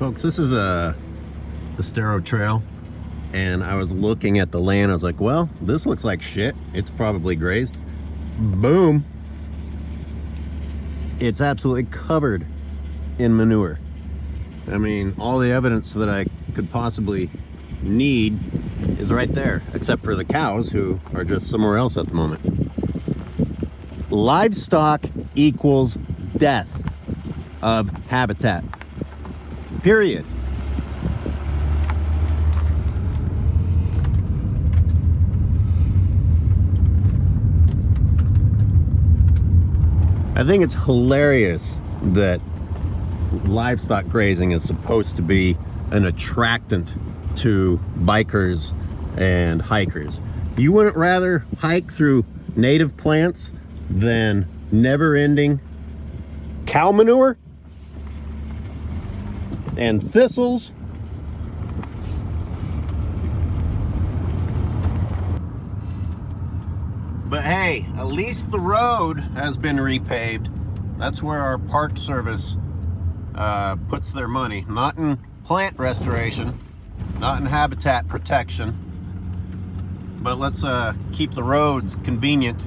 Folks, this is a Estero trail, and I was looking at the land. I was like, well, this looks like shit. It's probably grazed. Boom. It's absolutely covered in manure. I mean, all the evidence that I could possibly need is right there, except for the cows who are just somewhere else at the moment. Livestock equals death of habitat. Period. I think it's hilarious that livestock grazing is supposed to be an attractant to bikers and hikers. You wouldn't rather hike through native plants than never-ending cow manure and thistles? But hey, at least the road has been repaved. That's where our park service puts their money. Not in plant restoration, not in habitat protection, but let's keep the roads convenient.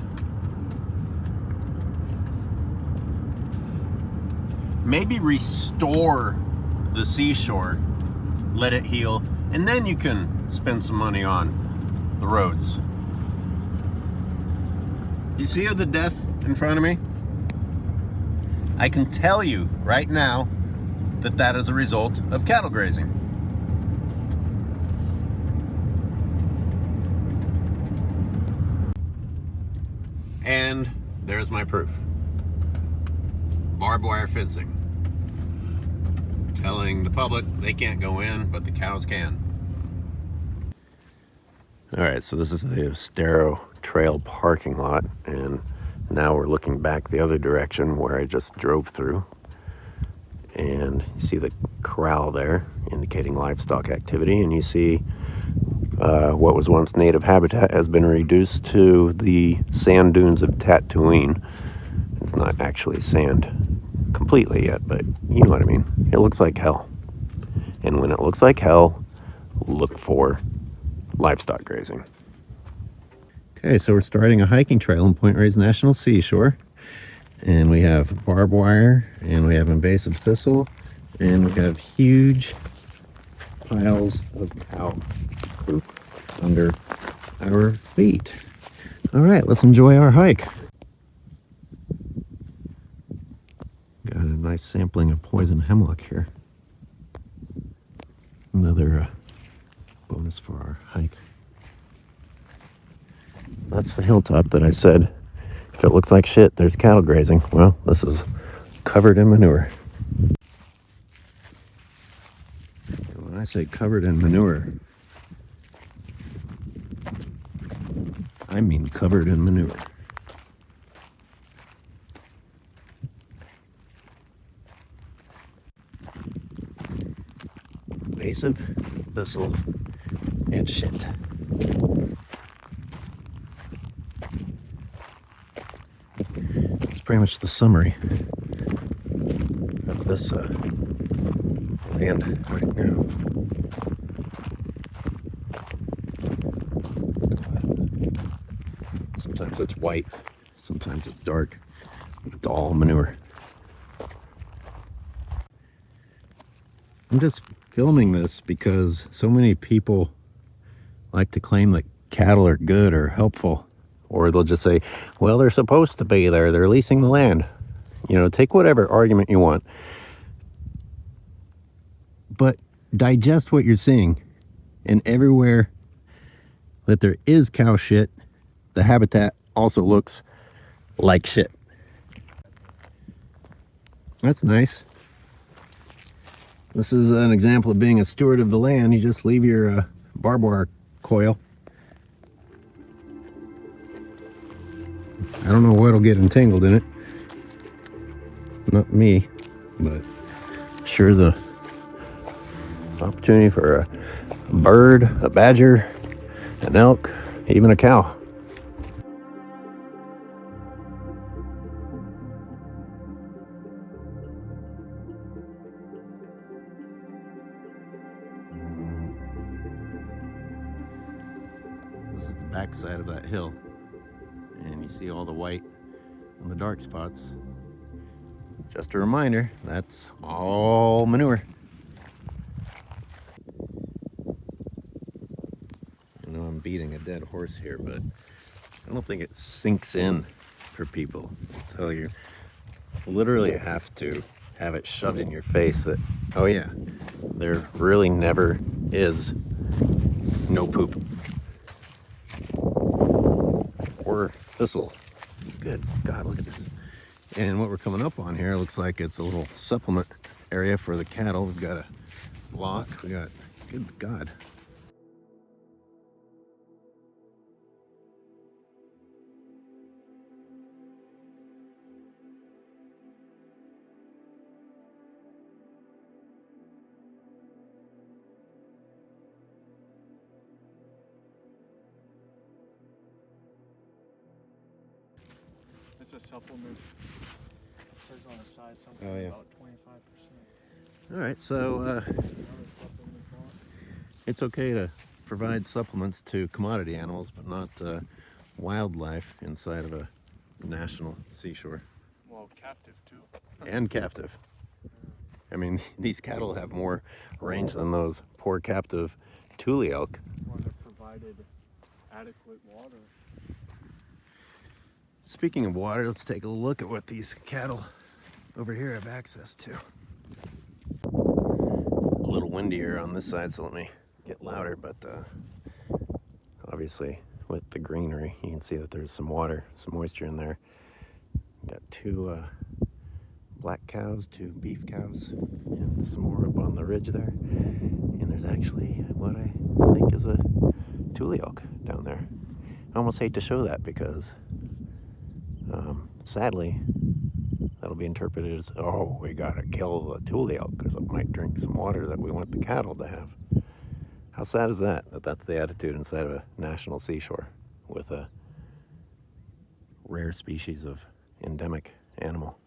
Maybe restore the seashore, let it heal, and then you can spend some money on the roads. You see the death in front of me? I can tell you right now that that is a result of cattle grazing. And there's my proof. Barbed wire fencing. Telling the public they can't go in, but the cows can. All right, so this is the Estero Trail parking lot, and now we're looking back the other direction where I just drove through. And you see the corral there, indicating livestock activity, and you see what was once native habitat has been reduced to the sand dunes of Tatooine. It's not actually sand completely yet, but you know what I mean. It looks like hell. And when it looks like hell, look for livestock grazing. Okay, so we're starting a hiking trail in Point Reyes National Seashore. And we have barbed wire, and we have invasive thistle, and we have huge piles of cow poop under our feet. All right, let's enjoy our hike. Got a nice sampling of poison hemlock here. Another bonus for our hike. That's the hilltop that I said, if it looks like shit, there's cattle grazing. Well, this is covered in manure. And when I say covered in manure, I mean covered in manure. Invasive thistle and shit. That's pretty much the summary of this land right now. Sometimes it's white, sometimes it's dark. It's all manure. I'm just filming this because so many people like to claim that cattle are good or helpful, or they'll just say, well, they're supposed to be there, they're leasing the land. You know, take whatever argument you want, but digest what you're seeing. And everywhere that there is cow shit, the habitat also looks like shit. That's nice. This is an example of being a steward of the land. You just leave your barbed wire coil. I don't know what'll get entangled in it. Not me, but sure is a opportunity for a bird, a badger, an elk, even a cow. backside of that hill. And you see all the white and the dark spots. Just a reminder, that's all manure. I know I'm beating a dead horse here, but I don't think it sinks in for people. So you literally have to have it shoved in your face that, oh yeah, there really never is no poop or thistle. Good God, look at this. And what we're coming up on here looks like it's a little supplement area for the cattle. We've got a block, we got, good God. It's a supplement. It says on the side something about 25%. All right, so it's okay to provide supplements to commodity animals, but not wildlife inside of a national seashore. Well, captive too. And captive. I mean, these cattle have more range than those poor captive Thule elk. Or they're provided adequate water. Speaking of water, let's take a look at what these cattle over here have access to. A little windier on this side, so let me get louder, but obviously with the greenery, you can see that there's some water, some moisture in there. Got two black cows, two beef cows, and some more up on the ridge there. And there's actually what I think is a Thule elk down there. I almost hate to show that because sadly, that'll be interpreted as, oh, we gotta kill the Thule elk because it might drink some water that we want the cattle to have. How sad is that? That's the attitude inside of a national seashore with a rare species of endemic animal.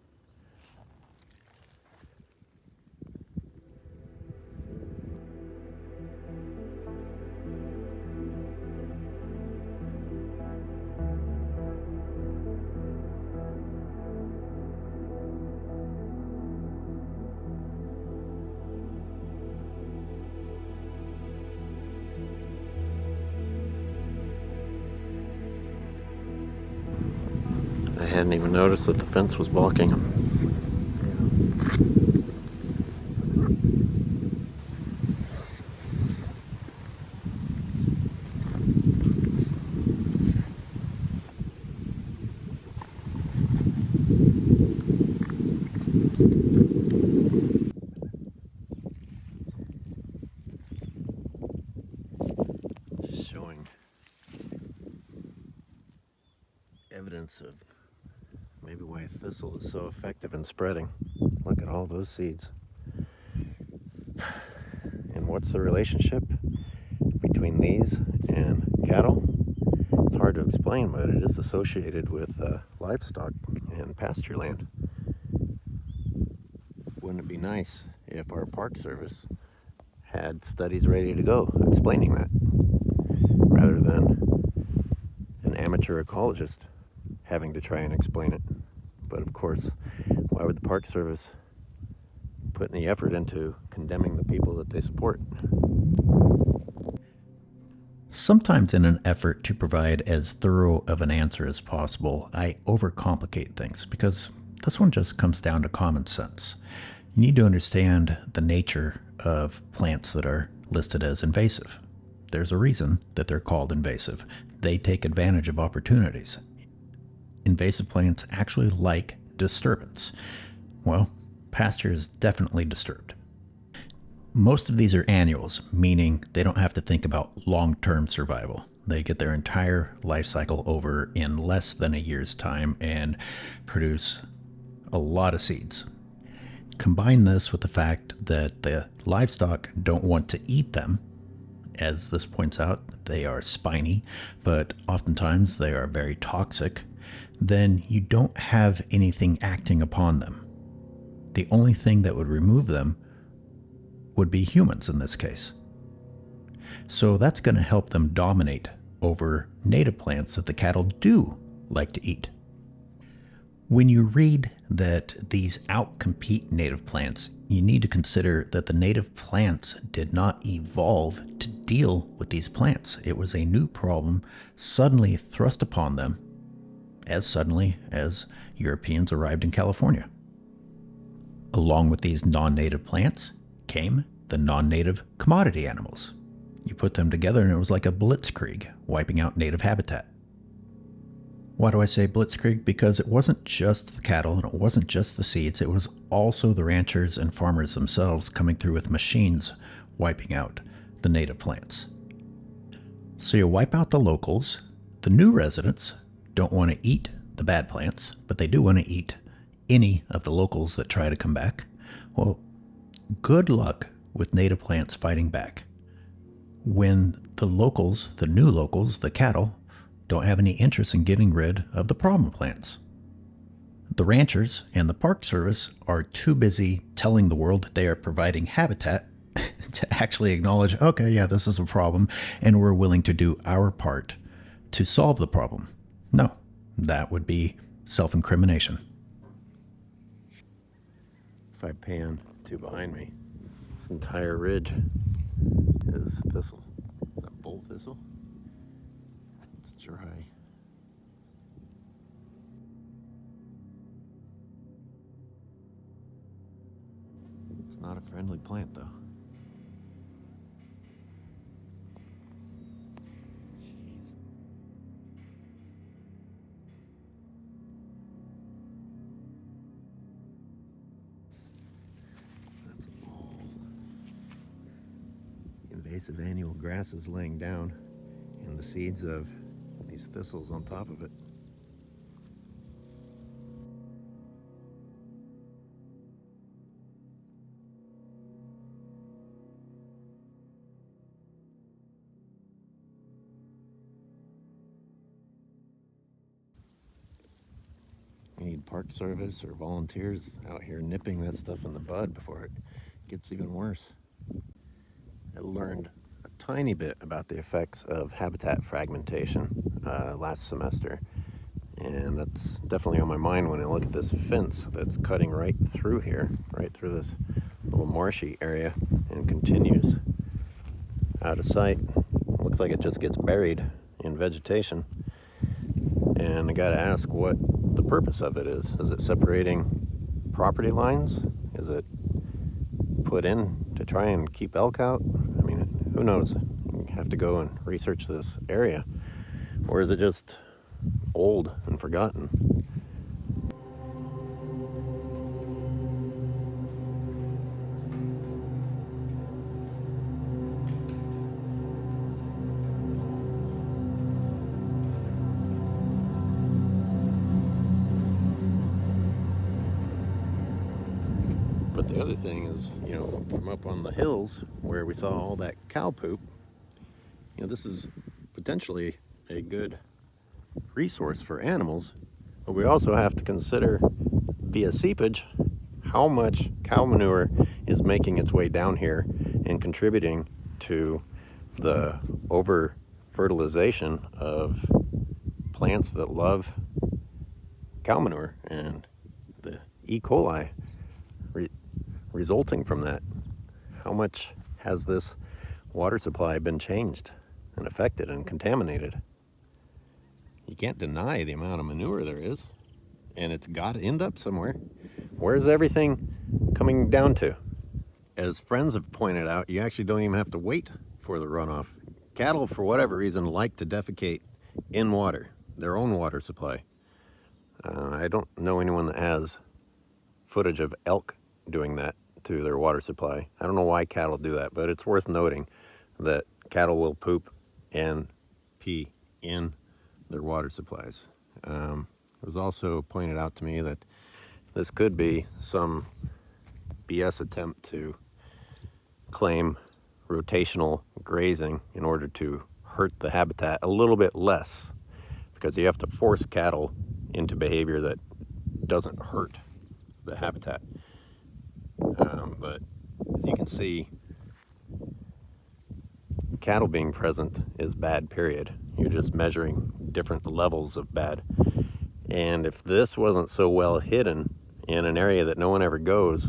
I hadn't even noticed that the fence was blocking them. Just showing evidence of maybe why thistle is so effective in spreading. Look at all those seeds. And what's the relationship between these and cattle? It's hard to explain, but it is associated with livestock and pasture land. Wouldn't it be nice if our Park Service had studies ready to go explaining that, rather than an amateur ecologist having to try and explain it? But of course, why would the Park Service put any effort into condemning the people that they support? Sometimes in an effort to provide as thorough of an answer as possible, I overcomplicate things because this one just comes down to common sense. You need to understand the nature of plants that are listed as invasive. There's a reason that they're called invasive. They take advantage of opportunities. Invasive plants actually like disturbance. Well, pasture is definitely disturbed. Most of these are annuals, meaning they don't have to think about long-term survival. They get their entire life cycle over in less than a year's time and produce a lot of seeds. Combine this with the fact that the livestock don't want to eat them. As this points out, they are spiny, but oftentimes they are very toxic. Then you don't have anything acting upon them. The only thing that would remove them would be humans in this case. So that's going to help them dominate over native plants that the cattle do like to eat. When you read that these outcompete native plants, you need to consider that the native plants did not evolve to deal with these plants. It was a new problem suddenly thrust upon them as suddenly as Europeans arrived in California. Along with these non-native plants came the non-native commodity animals. You put them together and it was like a blitzkrieg, wiping out native habitat. Why do I say blitzkrieg? Because it wasn't just the cattle and it wasn't just the seeds, it was also the ranchers and farmers themselves coming through with machines wiping out the native plants. So you wipe out the locals. The new residents don't want to eat the bad plants, but they do want to eat any of the locals that try to come back. Well, good luck with native plants fighting back when the locals, the new locals, the cattle, don't have any interest in getting rid of the problem plants. The ranchers and the Park Service are too busy telling the world that they are providing habitat to actually acknowledge, okay, yeah, this is a problem, and we're willing to do our part to solve the problem. No, that would be self-incrimination. If I pan to behind me, this entire ridge is thistle. Is that bull thistle? It's dry. It's not a friendly plant though. Jeez. That's all. Invasive annual grasses laying down and the seeds of these thistles on top of it. We need Park Service or volunteers out here nipping that stuff in the bud before it gets even worse. I learned a tiny bit about the effects of habitat fragmentation last semester, and that's definitely on my mind when I look at this fence that's cutting right through here, right through this little marshy area, and continues out of sight. Looks like it just gets buried in vegetation, and I gotta ask what the purpose of it is. Is it separating property lines? Is it put in to try and keep elk out? I mean, who knows? You have to go and research this area. Or is it just old and forgotten? But the other thing is, you know, from up on the hills where we saw all that cow poop, you know, this is potentially a good resource for animals, but we also have to consider via seepage how much cow manure is making its way down here and contributing to the over fertilization of plants that love cow manure and the E. coli resulting from that. How much has this water supply been changed and affected and contaminated? You can't deny the amount of manure there is, and it's got to end up somewhere. Where's everything coming down to? As friends have pointed out, you actually don't even have to wait for the runoff. Cattle, for whatever reason, like to defecate in water, their own water supply. I don't know anyone that has footage of elk doing that to their water supply. I don't know why cattle do that, but it's worth noting that cattle will poop and pee in their water supplies. It was also pointed out to me that this could be some BS attempt to claim rotational grazing in order to hurt the habitat a little bit less, because you have to force cattle into behavior that doesn't hurt the habitat. But as you can see, cattle being present is bad, period. You're just measuring different levels of bad. And if this wasn't so well hidden in an area that no one ever goes,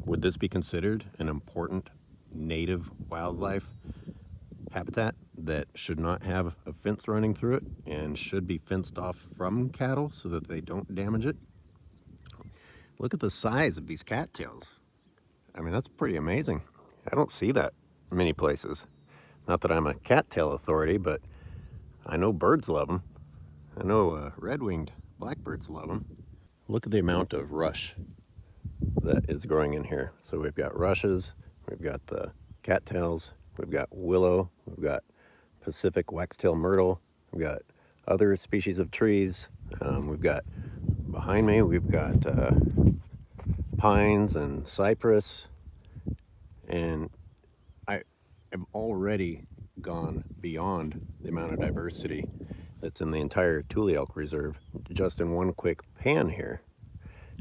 would this be considered an important native wildlife habitat that should not have a fence running through it and should be fenced off from cattle so that they don't damage it? Look at the size of these cattails. I mean, that's pretty amazing. I don't see that many places. Not that I'm a cattail authority, but I know birds love them. I know red-winged blackbirds love them. Look at the amount of rush that is growing in here. So we've got rushes, we've got the cattails, we've got willow, we've got Pacific waxtail myrtle, we've got other species of trees. We've got, behind me, we've got pines and cypress. And I have already gone beyond the amount of diversity that's in the entire Tule Elk Reserve just in one quick pan here.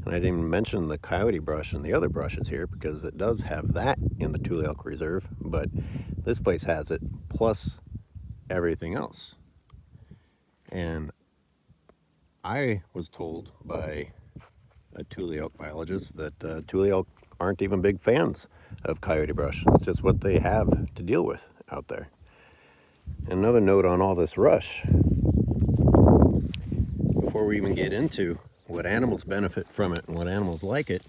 And I didn't even mention the coyote brush and the other brushes here because it does have that in the Tule Elk Reserve, but this place has it plus everything else. And I was told by a Tule Elk biologist that Tule Elk aren't even big fans of coyote brush. It's just what they have to deal with out there. And another note on all this rush, before we even get into what animals benefit from it and what animals like it,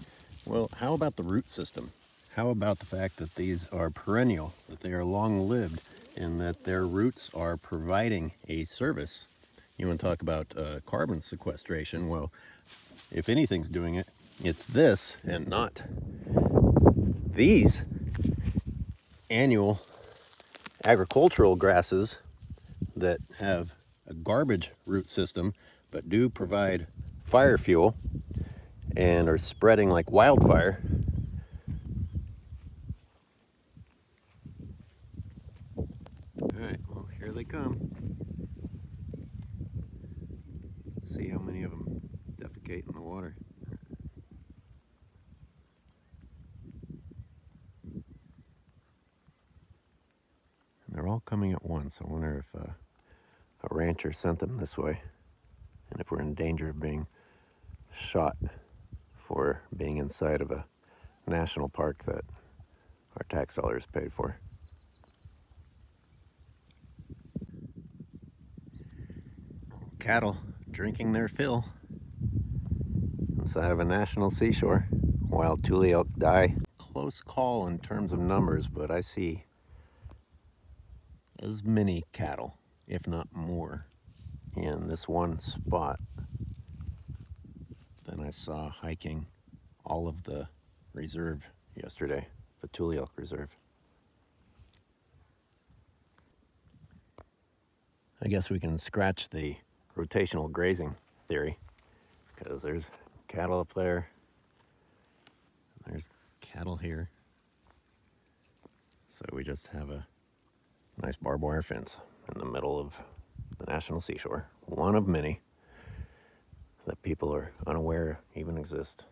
well, how about the root system? How about the fact that these are perennial, that they are long-lived, and that their roots are providing a service? You want to talk about carbon sequestration? Well, if anything's doing it, it's this and not these annual agricultural grasses that have a garbage root system but do provide fire fuel and are spreading like wildfire. All right, well, here they come. Let's see how many of them defecate in the water. And they're all coming at once. I wonder if a rancher sent them this way, and if we're in danger of being shot for being inside of a national park that our tax dollars paid for. Cattle drinking their fill inside of a national seashore while Tule elk die. Close call in terms of numbers, but I see as many cattle, if not more, in this one spot than I saw hiking all of the reserve yesterday, the Tule Elk Reserve. I guess we can scratch the rotational grazing theory, because there's cattle up there, there's cattle here. So we just have a nice barbed wire fence in the middle of the National Seashore, one of many that people are unaware even exist.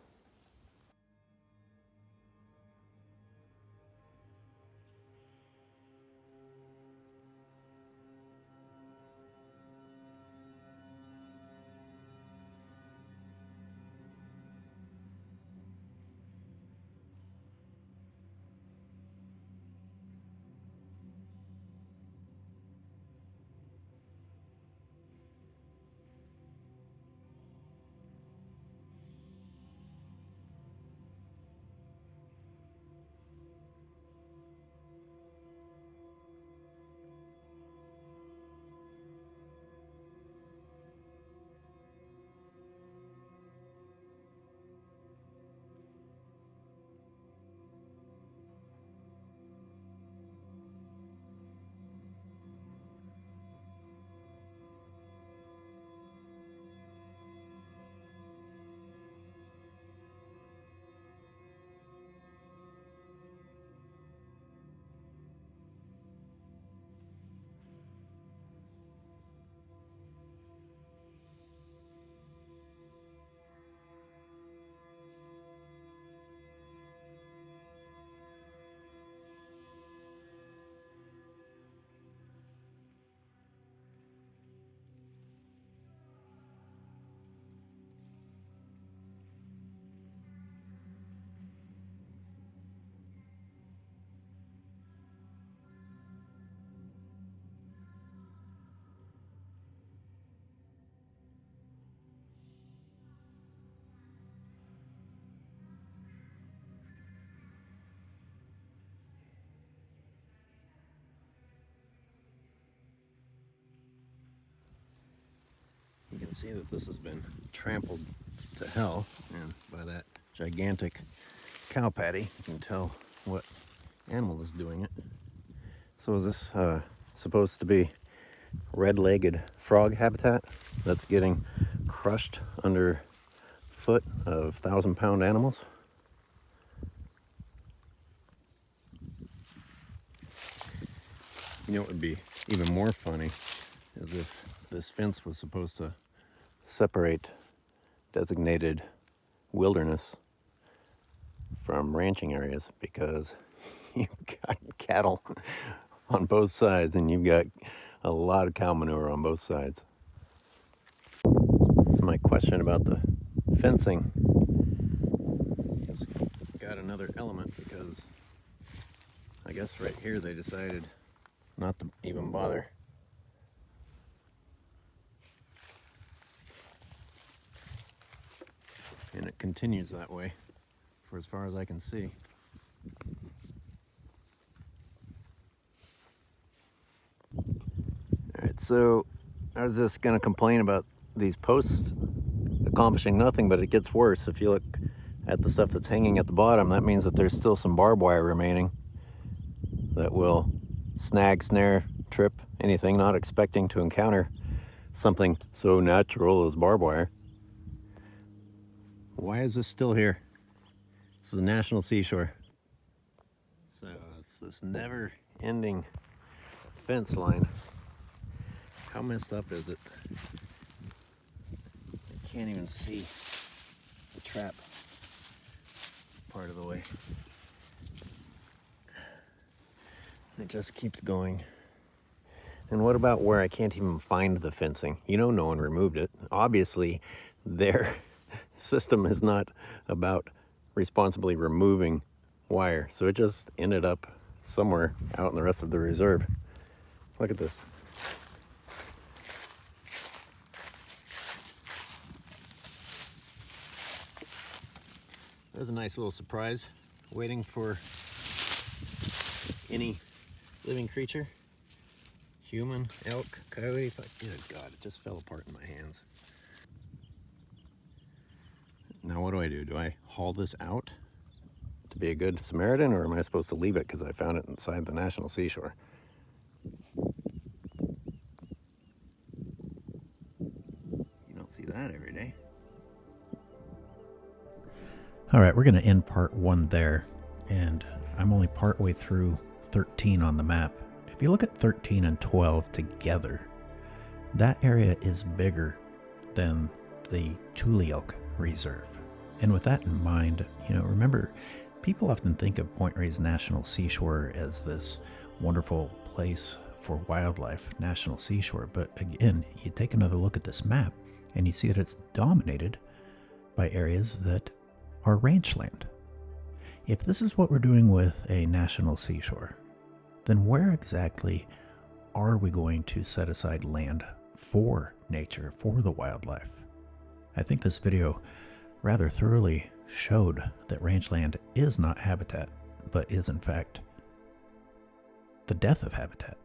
You can see that this has been trampled to hell, and by that gigantic cow patty, you can tell what animal is doing it. So is this supposed to be red-legged frog habitat that's getting crushed under foot of 1,000-pound animals? You know what would be even more funny is if this fence was supposed to separate designated wilderness from ranching areas, because you've got cattle on both sides and you've got a lot of cow manure on both sides. So my question about the fencing has got another element, because I guess right here they decided not to even bother. And it continues that way for as far as I can see. Alright, so I was just going to complain about these posts accomplishing nothing, but it gets worse. If you look at the stuff that's hanging at the bottom, that means that there's still some barbed wire remaining that will snag, snare, trip anything not expecting to encounter something so natural as barbed wire. Why is this still here? This is the National Seashore. So it's this never-ending fence line. How messed up is it? I can't even see the trap part of the way. It just keeps going. And what about where I can't even find the fencing? You know, no one removed it. Obviously, their system is not about responsibly removing wire, so it just ended up somewhere out in the rest of the reserve. Look at this. There's a nice little surprise waiting for any living creature. Human, elk, coyote. Good God, it just fell apart in my hands. Now what do? Do I haul this out to be a good Samaritan, or am I supposed to leave it because I found it inside the National Seashore? You don't see that every day. All right, we're going to end part 1 there, and I'm only partway through 13 on the map. If you look at 13 and 12 together, that area is bigger than the Tulioke Reserve. And with that in mind, remember, people often think of Point Reyes National Seashore as this wonderful place for wildlife, National Seashore. But again, you take another look at this map and you see that it's dominated by areas that are ranch land. If this is what we're doing with a National Seashore, then where exactly are we going to set aside land for nature, for the wildlife? I think this video rather thoroughly showed that rangeland is not habitat, but is in fact the death of habitat.